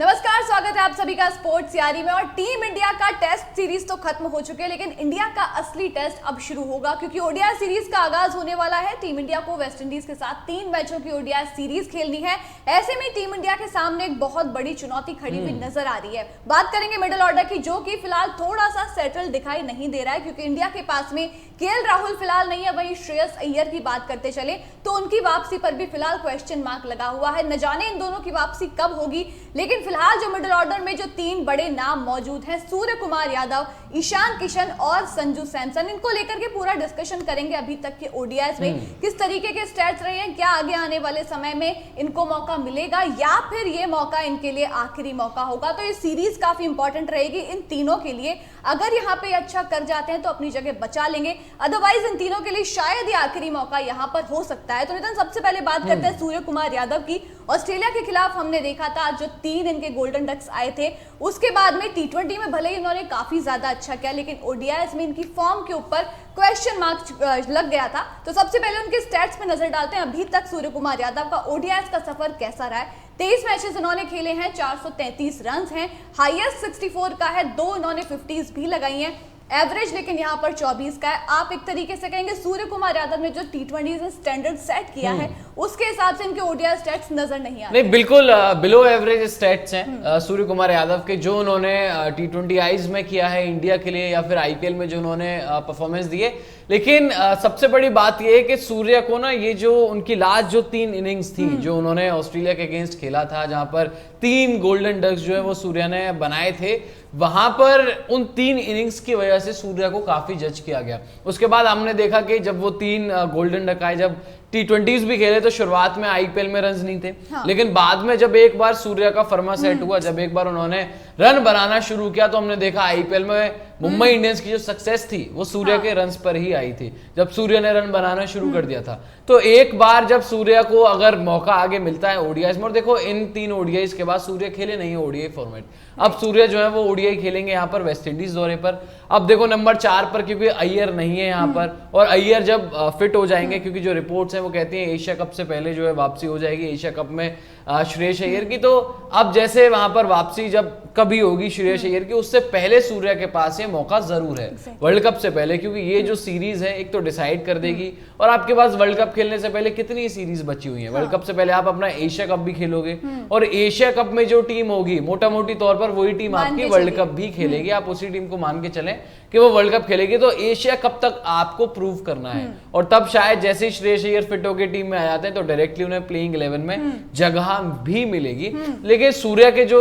नमस्कार, स्वागत है आप सभी का स्पोर्ट्स यारी में। और टीम इंडिया का टेस्ट सीरीज तो खत्म हो चुके हैं, लेकिन इंडिया का असली टेस्ट अब शुरू होगा, क्योंकि ओडीआई सीरीज का आगाज होने वाला है। टीम इंडिया को वेस्ट इंडीज के साथ 3 मैचों की ओडीआई सीरीज खेलनी है। ऐसे में टीम इंडिया के सामने एक बहुत बड़ी चुनौती खड़ी हुई नजर आ रही है। बात करेंगे मिडिल ऑर्डर की, जो कि फिलहाल थोड़ा सा सेटल दिखाई नहीं दे रहा है, क्योंकि इंडिया के पास में केएल राहुल फिलहाल नहीं है। वहीं श्रेयस अय्यर की बात करते चले तो उनकी वापसी पर भी फिलहाल क्वेश्चन मार्क लगा हुआ है। न जाने इन दोनों की वापसी कब होगी, लेकिन फिलहाल जो मिडिल ऑर्डर में जो 3 बड़े नाम मौजूद हैं, सूर्य कुमार यादव, ईशान किशन और संजू सैमसन, इनको लेकर के पूरा डिस्कशन करेंगे। अभी तक के ओडीआईज में किस तरीके के स्टैट्स रहे हैं, क्या आगे आने वाले समय में इनको मौका मिलेगा या फिर ये मौका इनके लिए आखिरी मौका होगा। तो ये सीरीज काफी इंपॉर्टेंट रहेगी इन तीनों के लिए। अगर यहाँ पे अच्छा कर जाते हैं तो अपनी जगह बचा लेंगे, अदरवाइज इन तीनों के लिए शायद ही आखिरी मौका यहाँ पर हो सकता है। तो नितिन, सबसे पहले बात करते हैं सूर्य कुमार यादव की। ऑस्ट्रेलिया के खिलाफ हमने देखा था जो 3 इनके गोल्डन डक्स आए थे, उसके बाद में टी20 में भले ही इन्होंने काफी ज्यादा अच्छा किया, लेकिन ओडीआईज में इनकी फॉर्म के ऊपर क्वेश्चन मार्क लग गया था। तो सबसे पहले उनके स्टैट्स पे नजर डालते हैं। अभी तक सूर्य कुमार यादव का ओडीआईज का सफर कैसा रहा है। 23 मैचेस इन्होंने खेले हैं, 433 रन हैं, हाईएस्ट 64 का है, 2 इन्होंने 50s भी लगाई हैं। एवरेज लेकिन यहाँ पर 24 का है। आप एक तरीके से कहेंगे सूर्य कुमार यादव ने जो टी20 में स्टैंडर्ड सेट किया है, उसके हिसाब से इनके ओडीआई स्टैट्स नजर नहीं आ रहे। नहीं, बिल्कुल बिलो एवरेज स्टैट्स हैं सूर्य कुमार यादव के, जो उन्होंने टी20 आईज में किया है इंडिया के लिए, या फिर आईपीएल में जो उन्होंने परफॉर्मेंस दिए। लेकिन सबसे बड़ी बात यह है कि सूर्य को ना, ये जो उनकी लास्ट जो 3 इनिंग्स थी जो उन्होंने ऑस्ट्रेलिया के अगेंस्ट खेला था, जहां पर 3 गोल्डन डक्स जो है वो सूर्य ने बनाए थे, वहां पर उन 3 इनिंग्स की वजह से सूर्य को काफी जज किया गया। उसके बाद हमने देखा कि जब वो 3 गोल्डन डक आए, जब टी20s भी खेले तो शुरुआत में आईपीएल में रन नहीं थे। हाँ। लेकिन बाद में जब एक बार सूर्य का फर्मा सेट हुआ, जब एक बार उन्होंने रन बनाना शुरू किया, तो हमने देखा आईपीएल में मुंबई इंडियंस की जो सक्सेस थी वो सूर्य के रन्स पर ही आई थी, जब सूर्य ने रन बनाना शुरू कर दिया था। तो एक बार जब सूर्य को अगर मौका आगे मिलता है ओडीआईज में, और देखो इन 3 ओडीआईज के बाद सूर्य खेले नहीं है ओडीआई फॉर्मेट, अब सूर्य जो है वो ओडीआई खेलेंगे यहाँ पर वेस्ट इंडीज दौरे पर। अब देखो नंबर 4 पर, क्योंकि अय्यर नहीं है यहाँ पर, और अय्यर जब फिट हो जाएंगे, क्योंकि जो रिपोर्ट्स हैं वो कहती हैं एशिया कप से पहले जो है वापसी हो जाएगी एशिया कप में श्रेयस अय्यर की। तो अब जैसे वहां पर वापसी जब कभी होगी श्रेयस अय्यर की, उससे पहले सूर्य के पास ये मौका जरूर है वर्ल्ड कप से पहले, क्योंकि ये जो सीरीज है एक तो डिसाइड कर देगी, और आपके पास वर्ल्ड कप खेलने से पहले कितनी सीरीज बची हुई है। वर्ल्ड कप से पहले आप अपना एशिया कप भी खेलोगे, और एशिया कप में जो टीम होगी मोटा मोटी तौर पर वही टीम आपकी वर्ल्ड कप भी खेलेगी। आप उसी टीम को मान के चलें कि वो वर्ल्ड कप खेलेगी। तो एशिया कप तक आपको प्रूव करना है, और तब शायद जैसे ही श्रेयस अय्यर फिट होकर टीम में आ जाते हैं तो डायरेक्टली उन्हें प्लेइंग 11 में जगह भी मिलेगी। लेकिन सूर्य के जो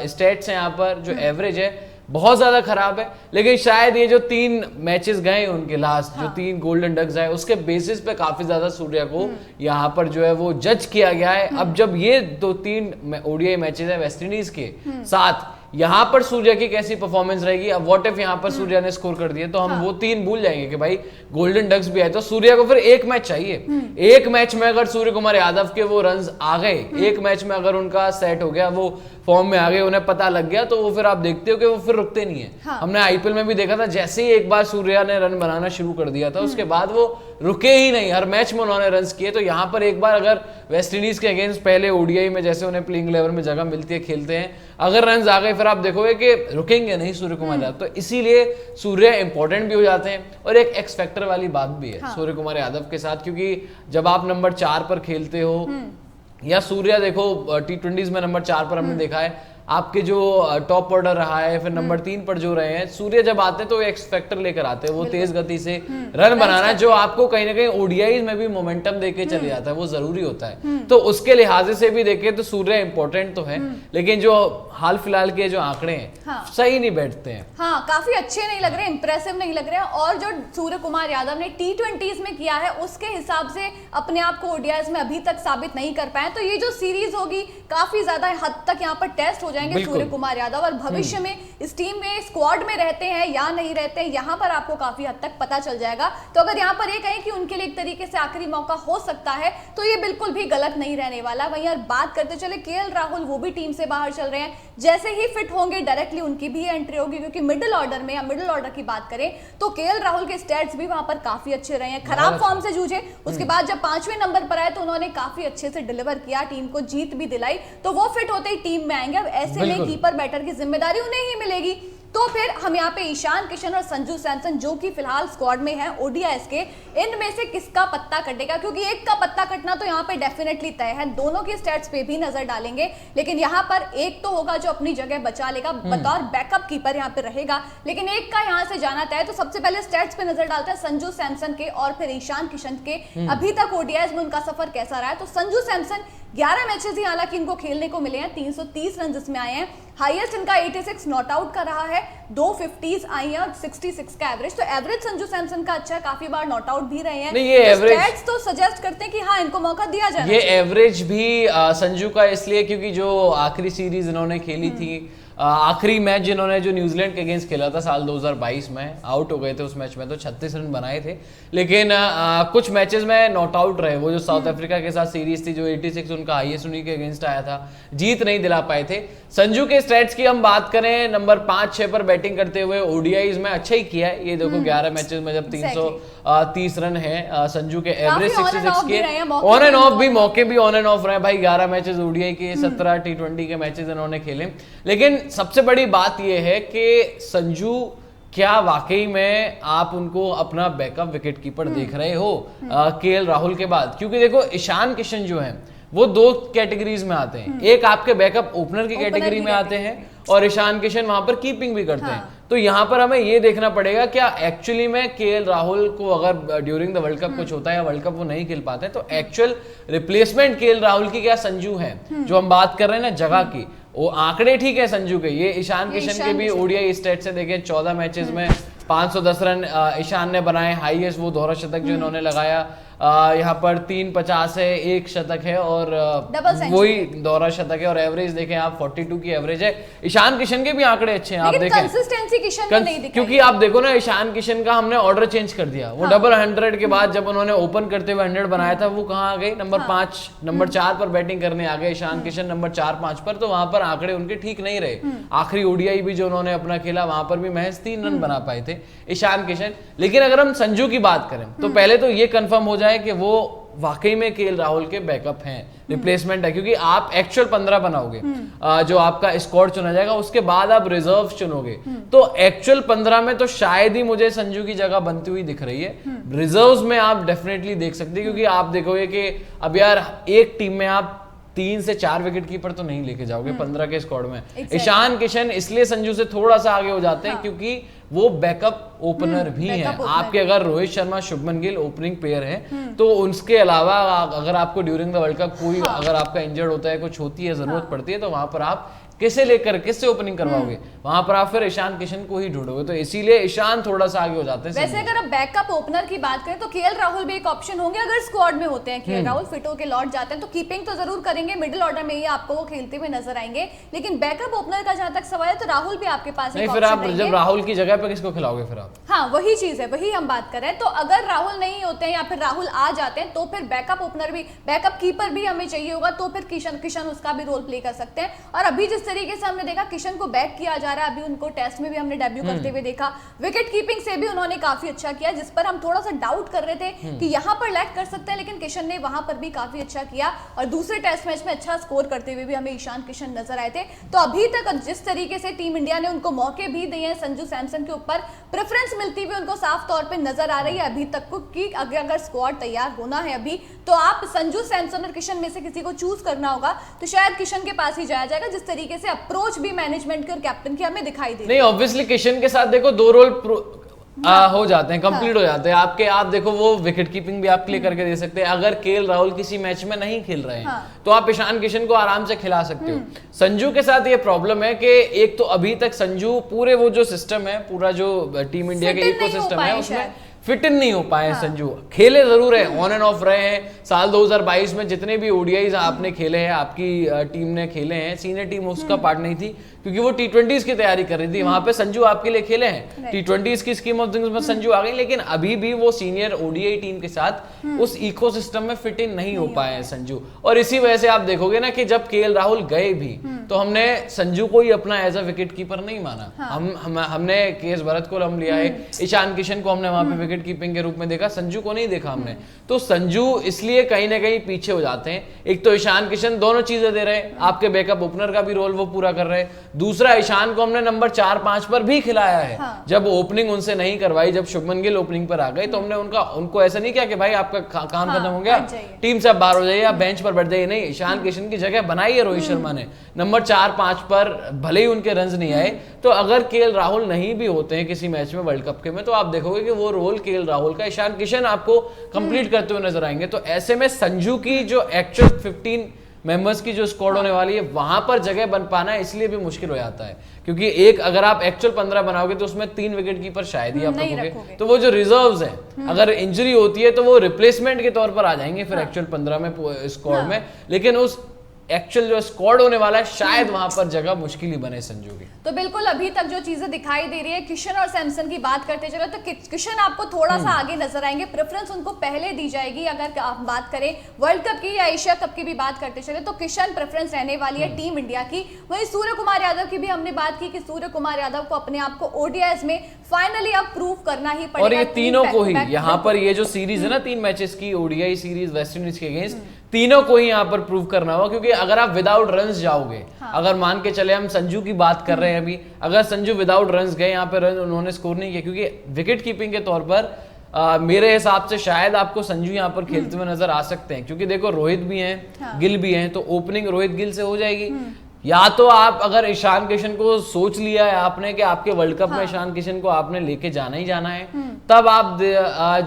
स्टैट्स हैं यहाँ पर, जो एवरेज है बहुत ज्यादा खराब है। लेकिन शायद ये जो 3 मैचेस गए उनके लास्ट, जो 3 गोल्डन डक्स आए, उसके बेसिस पे काफी ज्यादा सूर्य को यहाँ पर जो है वो जज किया गया है। अब जब ये 2-3 ओडीआई मैचेस है वेस्ट इंडीज के साथ, यहाँ पर सूर्य की कैसी परफॉर्मेंस रहेगी। अब व्हाट इफ यहाँ पर सूर्य ने स्कोर कर दिया, तो हम वो 3 भूल जाएंगे कि भाई गोल्डन डक्स भी आए। तो सूर्य को फिर एक मैच चाहिए। एक मैच में अगर सूर्य कुमार यादव के वो रन्स आ गए, एक मैच में अगर उनका सेट हो गया, वो फॉर्म में आ गए, उन्हें पता लग गया, तो वो फिर आप देखते हो कि वो फिर रुकते नहीं है। हाँ। हमने आईपीएल में भी देखा था, जैसे ही एक बार सूर्या ने रन बनाना शुरू कर दिया था, उसके बाद वो रुके ही नहीं, हर मैच में उन्होंने रन्स किए। तो यहाँ पर एक बार अगर वेस्ट इंडीज के अगेंस्ट पहले ओडीआई में जैसे उन्हें प्लेइंग 11 में जगह मिलती है, खेलते हैं, अगर रन आ गए, फिर आप देखोगे कि रुकेंगे नहीं सूर्य कुमार यादव। तो इसीलिए सूर्य इंपॉर्टेंट भी हो जाते हैं, और एक एक्स फैक्टर वाली बात भी है सूर्य कुमार यादव के साथ, क्योंकि जब आप नंबर 4 पर खेलते हो, या सूर्य देखो टी20s में नंबर 4 पर हमने देखा है, आपके जो टॉप ऑर्डर रहा है, फिर नंबर 3 पर जो रहे हैं, सूर्य जब आते हैं तो एक्स फैक्टर लेकर आते हैं, वो तेज गति से रन बनाना, जो आपको कहीं ना कहीं ओडीआई में भी मोमेंटम देके चले जाता है, वो जरूरी होता है। तो उसके लिहाज से भी देखें तो सूर्य इंपॉर्टेंट तो है, लेकिन जो हाल फिलहाल के जो आंकड़े हैं सही नहीं बैठते हैं। हाँ, काफी अच्छे नहीं लग रहे, इंप्रेसिव नहीं लग रहे हैं। और जो सूर्य कुमार यादव ने टी20s में किया है, उसके हिसाब से अपने आप को ओडीआईज में अभी तक साबित नहीं कर पाए। तो ये जो सीरीज होगी काफी ज्यादा हद तक यहाँ पर टेस्ट हो जाएंगे सूर्य कुमार यादव, और भविष्य में इस टीम में स्क्वाड में रहते हैं या नहीं रहते हैं यहाँ पर आपको काफी हद तक पता चल जाएगा। तो अगर यहाँ पर ये कहें कि उनके लिए एक तरीके से आखिरी मौका हो सकता है तो ये बिल्कुल भी गलत नहीं रहने वाला। वहीं यार बात करते चले केएल राहुल, वो भी टीम से बाहर चल रहे हैं, जैसे ही फिट होंगे डायरेक्टली उनकी भी एंट्री होगी, क्योंकि मिडिल ऑर्डर में या मिडिल ऑर्डर की बात करें तो केएल राहुल के स्टैट्स भी वहां पर काफी अच्छे रहे हैं। खराब फॉर्म से जूझे, उसके बाद जब 5वें नंबर पर आए तो उन्होंने काफी अच्छे से डिलीवर किया, टीम को जीत भी दिलाई। तो वो फिट होते ही टीम में आएंगे। अब ऐसे में कीपर बैटर की जिम्मेदारी उन्हें ही मिलेगी। तो फिर हम यहाँ पे ईशान किशन और संजू सैमसन जो कि फिलहाल स्क्वाड में हैं ओडीआईएस के, इनमें से किसका पत्ता कटेगा, क्योंकि एक का पत्ता कटना तो यहाँ पे डेफिनेटली तय है। दोनों की स्टैट्स पे भी नजर डालेंगे, लेकिन यहाँ पर एक तो होगा जो अपनी जगह बचा लेगा, बतौर बैकअप कीपर यहाँ पे रहेगा, लेकिन एक का यहाँ से जाना तय है। तो सबसे पहले स्टैट्स पे नजर डालते हैं संजू सैमसन के और फिर ईशान किशन के। अभी तक ओडीआईएस में उनका सफर कैसा रहा है। तो संजू सैमसन 11 मैचेस ही हालांकि इनको खेलने को मिले हैं, 330 रन इसमें आए हैं। हाईएस्ट इनका 86 नॉट आउट का रहा है, 2 50s आई हैं और 66 का एवरेज। तो एवरेज संजू सैमसन का अच्छा है, काफी बार नॉट आउट भी रहे हैं। नहीं, ये तो स्टैट्स तो सजेस्ट करते हैं कि हाँ इनको मौका दिया जाए। ये एवरेज भी संजू का इसलिए क्योंकि जो आखिरी सीरीज इन्होंने खेली थी, आखिरी मैच जिन्होंने जो न्यूजीलैंड के अगेंस्ट खेला था साल 2022 में, आउट हो गए थे उस मैच में, तो 36 रन बनाए थे, लेकिन कुछ मैचेस में नॉट आउट रहे। वो जो साउथ अफ्रीका के साथ सीरीज थी जो 86 उनका हाईएस्ट उन्हीं के अगेंस्ट आया था, जीत नहीं दिला पाए थे। संजू के स्टैट्स की हम बात करें, नंबर 5-6 पर बैटिंग करते हुए ओडीआईज में अच्छा ही किया है। ये देखो 11 मैचेस में जब 330 रन है संजू के, एवरेज 66 के, ऑन एंड ऑफ भी, मौके भी ऑन एंड ऑफ रहे भाई। 11 मैचेस ओडीआई के, 17 टी20 के मैचेस इन्होंने खेले। लेकिन सबसे बड़ी बात यह है कि संजू क्या वाकई में आप उनको अपना बैकअप विकेट कीपर देख रहे हो केएल राहुल के बाद? क्योंकि देखो ईशान किशन जो है वो 2 कैटेगरीज में आते हैं, एक आपके बैकअप ओपनर की कैटेगरी में आते हैं और ईशान किशन वहां पर कीपिंग भी करते हैं। तो यहाँ पर हमें ये देखना पड़ेगा क्या एक्चुअली में केएल राहुल को अगर ड्यूरिंग द वर्ल्ड कप कुछ होता है या वर्ल्ड कप वो नहीं खेल पाते तो एक्चुअल रिप्लेसमेंट केएल राहुल की क्या संजू है। जो हम बात कर रहे हैं ना जगह की, वो आंकड़े ठीक है संजू के, ये ईशान किशन के भी ओडीआई स्टेट से देखें 14 मैचेस में 510 रन ईशान ने बनाए, हाईएस्ट वो दोहरा शतक जो इन्होंने लगाया। यहाँ पर 350 है, 1 शतक है और वही दोहरा शतक है, और एवरेज देखें आप 42 की एवरेज है। ईशान किशन के भी आंकड़े अच्छे हैं, आप देखें कंसिस्टेंसी किशन में नहीं दिखाई। क्योंकि आप देखो ना ईशान किशन का हमने ऑर्डर चेंज कर दिया, वो डबल 100 के बाद जब उन्होंने ओपन करते हुए 100 बनाया था वो कहाँ आ गए, नंबर 5 नंबर 4 पर बैटिंग करने आ गए ईशान किशन, नंबर 4-5 पर। तो वहां पर आंकड़े उनके ठीक नहीं रहे। आखिरी ओडीआई भी जो उन्होंने अपना खेला वहां पर भी महज 3 रन बना पाए थे ईशान किशन। लेकिन अगर हम संजू की बात करें तो पहले तो ये कंफर्म हो जाए कि वो वाकई में केएल राहुल के बैकअप हैं, रिप्लेसमेंट है, क्योंकि आप एक्चुअल 15 बनाओगे, जो आपका स्क्वाड चुना जाएगा, उसके बाद आप रिजर्व चुनोगे। तो एक्चुअल 15 में तो शायद ही मुझे संजू की जगह बनती हुई दिख रही है। रिजर्व्स में आप डेफिनेटली देख सकते हैं, क्योंकि आप देखोगे कि अब यार एक टीम में आप 3 से 4 विकेट कीपर तो नहीं लेके जाओगे 15 के स्क्वाड में। ईशान किशन इसलिए संजू से थोड़ा सा आगे हो जाते हैं क्योंकि वो बैकअप ओपनर भी हैं। आपके अगर रोहित शर्मा, शुभमन गिल ओपनिंग पेयर है तो उसके अलावा अगर आपको ड्यूरिंग द वर्ल्ड कप कोई अगर आपका इंजर्ड होता है, कुछ होती है, जरूरत पड़ती है, तो वहां पर आप किसे लेकर किससे ओपनिंग करवाओगे, वहां पर आप फिर ईशान किशन को ही ढूंढोगे। तो इसीलिए ईशान थोड़ा सा आगे हो जाते हैं। वैसे अगर आप बैकअप ओपनर की बात करें तो केएल राहुल भी एक ऑप्शन होंगे अगर स्क्वाड में होते हैं। केएल राहुल फिट होकर लौट जाते हैं तो कीपिंग तो जरूर करेंगे, मिडिल ऑर्डर में ही आपको वो खेलते हुए नजर आएंगे। लेकिन बैकअप ओपनर का जहां तक सवाल है तो राहुल भी आपके पास नहीं, फिर आप जब राहुल की जगह पे किसको खिलाओगे फिर आप? हाँ वही चीज है, वही हम बात कर रहे हैं। तो अगर राहुल नहीं होते हैं या फिर राहुल आ जाते हैं तो फिर बैकअप ओपनर भी, बैकअप कीपर भी हमें चाहिए होगा, तो फिर किशन उसका भी रोल प्ले कर सकते हैं। और अभी जिस तरीके से हमने देखा किशन को बैक किया जा रहा है, अभी उनको टेस्ट में भी हमने डेब्यू करते हुए देखा, विकेट कीपिंग से भी उन्होंने काफी अच्छा किया, जिस पर हम थोड़ा सा डाउट कर रहे थे कि यहां पर लैग कर सकते हैं, लेकिन किशन ने वहां पर भी काफी अच्छा किया और दूसरे टेस्ट मैच में अच्छा स्कोर करते हुए भी हमें ईशान किशन नजर आए थे। तो अभी तक जिस तरीके से टीम इंडिया ने उनको मौके भी दिए हैं, संजू सैमसन के ऊपर प्रेफरेंस मिलती हुई उनको साफ तौर पे नजर आ रही है अभी तक को कि अगर स्क्वाड तैयार होना है अभी तो आप संजू सैमसन और किशन में से किसी को चूज करना होगा तो शायद किशन के पास ही जाया जाएगा, जिस तरीके से अप्रोच भी मैनेजमेंट के और कैप्टन की हमें दिखाई दे। नहीं, ऑब्वियसली किशन के साथ देखो 2 रोल हो जाते हैं, कंप्लीट हो जाते हैं आपके। आप देखो वो विकेट कीपिंग भी आप क्लियर करके दे सकते हैं। अगर केएल राहुल किसी मैच में नहीं खेल रहे हैं तो आप ईशान किशन को आराम से खिला सकते हो। संजू के साथ ये प्रॉब्लम है कि एक तो अभी तक संजू पूरे वो जो सिस्टम है, पूरा जो टीम इंडिया के इकोसिस्टम है उसमें फिट इन नहीं हो पाए संजू। खेले जरूर है, ऑन एंड ऑफ रहे हैं। साल 2022 में जितने भी ओडीआईज आपने खेले हैं, आपकी टीम ने खेले हैं, सीनियर टीम उसका पार्ट नहीं थी क्योंकि वो टी20 की तैयारी कर रही थी। वहां पे संजू आपके लिए खेले हैं, टी20 की स्कीम ऑफ थिंग्स में संजू आ गई, लेकिन अभी भी वो सीनियर ओडीआई टीम के साथ उस इकोसिस्टम में फिट इन नहीं हो पाए हैं संजू। और इसी वजह से आप देखोगे ना कि जब केएल राहुल गए भी तो हमने संजू को ही अपना एज अ विकेट कीपर नहीं माना। हमने केएस भरत को हम लिया है, ईशान किशन को हमने वहां पे विकेट कीपिंग के रूप में देखा, संजू को नहीं देखा हमने। तो संजू इसलिए कहीं ना कहीं पीछे हो जाते हैं। एक तो ईशान किशन दोनों चीजें दे रहे हैं, आपके बैकअप ओपनर का भी रोल वो पूरा कर रहे हैं। दूसरा, ईशान को हमने नंबर 4-5 पर भी खिलाया है। जब ओपनिंग उनसे नहीं करवाई, जब शुभमन गिल ओपनिंग पर आ गए तो हमने उनको ऐसा नहीं किया कि भाई आपका काम खत्म हो गया, टीम से आप बाहर हो जाइए, आप बेंच पर बैठ जाइए। नहीं, ईशान किशन की जगह बनाई है रोहित शर्मा ने नंबर 4-5 पर, भले ही उनके रन्स नहीं आए। तो अगर केएल राहुल नहीं भी होते हैं किसी मैच में वर्ल्ड कप के में, तो आप देखोगे कि वो रोल केएल राहुल का ईशान किशन आपको कंप्लीट करते हुए नजर आएंगे। तो ऐसे में संजू की जो एक्चुअल 15 मेंबर्स की जो स्क्वाड होने वाली है, वहां पर जगह बन पाना इसलिए भी मुश्किल हो जाता है क्योंकि एक अगर आप एक्चुअल 15 बनाओगे तो उसमें 3 विकेट कीपर शायद ही आप रखोगे। तो वो जो रिजर्व्स हैं, अगर इंजरी होती है तो वो रिप्लेसमेंट के तौर पर आ जाएंगे फिर एक्चुअल 15 में स्क्वाड में, लेकिन उस एक्चुअल जो स्क्वाड होने वाला है शायद वहां पर जगह मुश्किल ही बने संजू की। तो बिल्कुल अभी तक जो चीजें दिखाई दे रही है, किशन और सैमसन की बात करते चलो तो किशन आपको थोड़ा सा आगे नजर आएंगे, प्रेफरेंस उनको पहले दी जाएगी। अगर आप बात करें वर्ल्ड कप की या एशिया कप की भी बात करते चले तो किशन प्रेफरेंस रहने वाली है टीम इंडिया की। वहीं सूर्य कुमार यादव की भी हमने बात की कि सूर्य कुमार यादव को अपने आप को ओडीआईज में फाइनली अब प्रूव करना ही पड़ेगा। और ये तीनों को ही यहाँ पर ये जो सीरीज है ना 3 मैचेस की ओडीआई सीरीज वेस्ट इंडीज के अगेंस्ट, तीनों को ही यहाँ पर प्रूव करना होगा क्योंकि अगर आप विदाउट रन्स जाओगे, अगर मान के चले हम संजू की बात कर रहे हैं अभी, अगर संजू विदाउट रन्स गए, यहाँ पे रन उन्होंने स्कोर नहीं किया क्योंकि विकेट कीपिंग के तौर पर मेरे हिसाब से शायद आपको संजू यहाँ पर खेलते हुए नजर आ सकते हैं क्योंकि देखो रोहित भी हैं, गिल भी हैं, तो ओपनिंग रोहित गिल से हो जाएगी। या तो आप अगर ईशान किशन को सोच लिया है आपने कि आपके वर्ल्ड कप में ईशान किशन को आपने लेके जाना ही जाना है, तब आप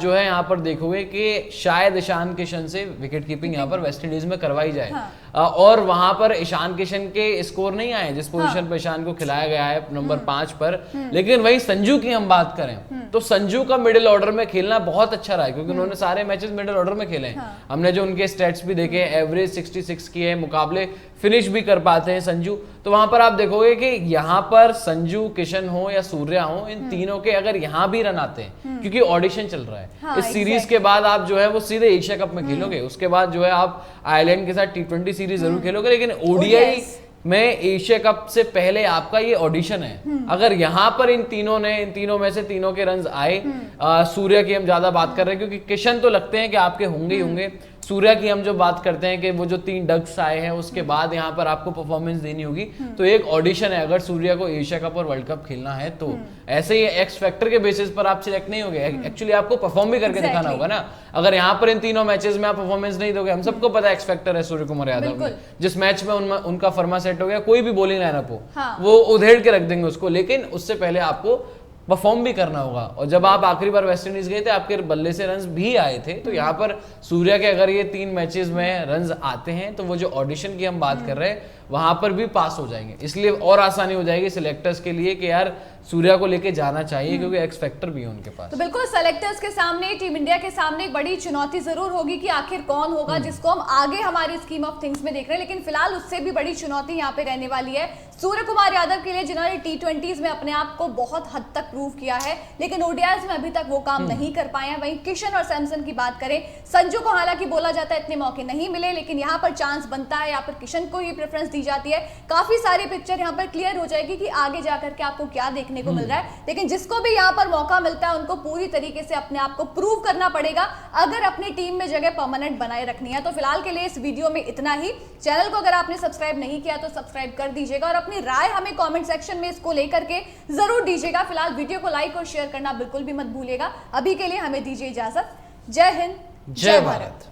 जो है यहाँ पर देखोगे कि शायद ईशान किशन से विकेट कीपिंग यहाँ पर वेस्ट इंडीज में करवाई जाए। और वहां पर ईशान किशन के स्कोर नहीं आए जिस पोजीशन पर ईशान को खिलाया गया है नंबर 5 पर, लेकिन वही संजू की हम बात करें तो संजू का मिडिल ऑर्डर में खेलना बहुत अच्छा रहा है क्योंकि उन्होंने सारे मैचेस मिडिल ऑर्डर में खेले हैं। हमने जो उनके स्टैट्स भी देखे, एवरेज 66 की है, मुकाबले फिनिश भी कर पाते हैं संजू। तो वहां पर आप देखोगे कि यहाँ पर संजू, किशन हो या सूर्या हो, इन तीनों के अगर यहाँ भी रन आते हैं क्योंकि ऑडिशन चल रहा है इस सीरीज के बाद, आप जो है वो सीधे एशिया कप में खेलोगे, उसके बाद जो है आप आयरलैंड के साथ टी20 सीरीज जरूर खेलोगे, लेकिन ओडीआई में एशिया कप से पहले आपका ये ऑडिशन है। अगर यहाँ पर इन तीनों में से तीनों के रन्स आए, सूर्या की हम ज्यादा बात कर रहे हैं क्योंकि किशन तो लगते हैं कि आपके होंगे ही होंगे, सूर्या की हम जो बात करते हैं कि वो जो 3 डक्स आए हैं उसके बाद यहाँ पर आपको परफॉर्मेंस देनी होगी, तो एक ऑडिशन है अगर सूर्या को एशिया कप और वर्ल्ड कप खेलना है तो। ऐसे ही एक्स फैक्टर के बेसिस पर आप सिलेक्ट नहीं होगे, एक्चुअली आपको परफॉर्म भी करके दिखाना होगा ना। अगर यहाँ पर इन तीनों मैचेस में आप परफॉर्मेंस नहीं दोगे, हम सबको पता है एक्स फैक्टर है सूर्य कुमार यादव में, जिस मैच में उनका फर्मा सेट हो गया, कोई भी बॉलिंग लाइनअप हो वो उधेड़ के रख देंगे उसको, लेकिन उससे पहले आपको परफॉर्म भी करना होगा। और जब आप आखिरी बार वेस्ट इंडीज गए थे आपके बल्ले से रन्स भी आए थे, तो यहाँ पर सूर्या के अगर ये 3 मैचेस में रन्स आते हैं तो वो जो ऑडिशन की हम बात कर रहे हैं वहां पर भी पास हो जाएंगे, इसलिए और आसानी हो जाएगी सिलेक्टर्स के लिए कि यार सूर्या को लेके जाना चाहिए क्योंकि एक्स फैक्टर भी है उनके पास। तो बिल्कुल सेलेक्टर्स के सामने, टीम इंडिया के सामने एक बड़ी चुनौती जरूर होगी कि आखिर कौन होगा जिसको हम आगे हमारी स्कीम ऑफ थिंग्स में देख रहे हैं, लेकिन फिलहाल उससे भी बड़ी चुनौती यहाँ पे रहने वाली है सूर्य कुमार यादव के लिए, जिन्होंने टी20 में अपने आप को बहुत हद तक प्रूव किया है, लेकिन ओडीआईज में अभी तक वो काम नहीं कर पाए हैं। वहीं किशन और सैमसन की बात करें, संजू को हालांकि बोला जाता है इतने मौके नहीं मिले, लेकिन यहाँ पर चांस बनता है, यहाँ पर किशन को ही प्रेफरेंस दी जाती है। काफी सारी पिक्चर यहाँ पर क्लियर हो जाएगी कि आगे जाकर के आपको क्या देखने को मिल रहा है, लेकिन जिसको भी यहाँ पर मौका मिलता है उनको पूरी तरीके से अपने आप को प्रूव करना पड़ेगा अगर अपनी टीम में जगह परमानेंट बनाए रखनी है। तो फिलहाल के लिए इस वीडियो में इतना ही। चैनल को अगर आपने सब्सक्राइब नहीं किया तो सब्सक्राइब कर दीजिएगा और अपनी राय हमें कमेंट सेक्शन में इसको लेकर के जरूर दीजिएगा। फिलहाल वीडियो को लाइक और शेयर करना बिल्कुल भी मत भूलिएगा। अभी के लिए हमें दीजिए इजाजत। जय हिंद, जय भारत।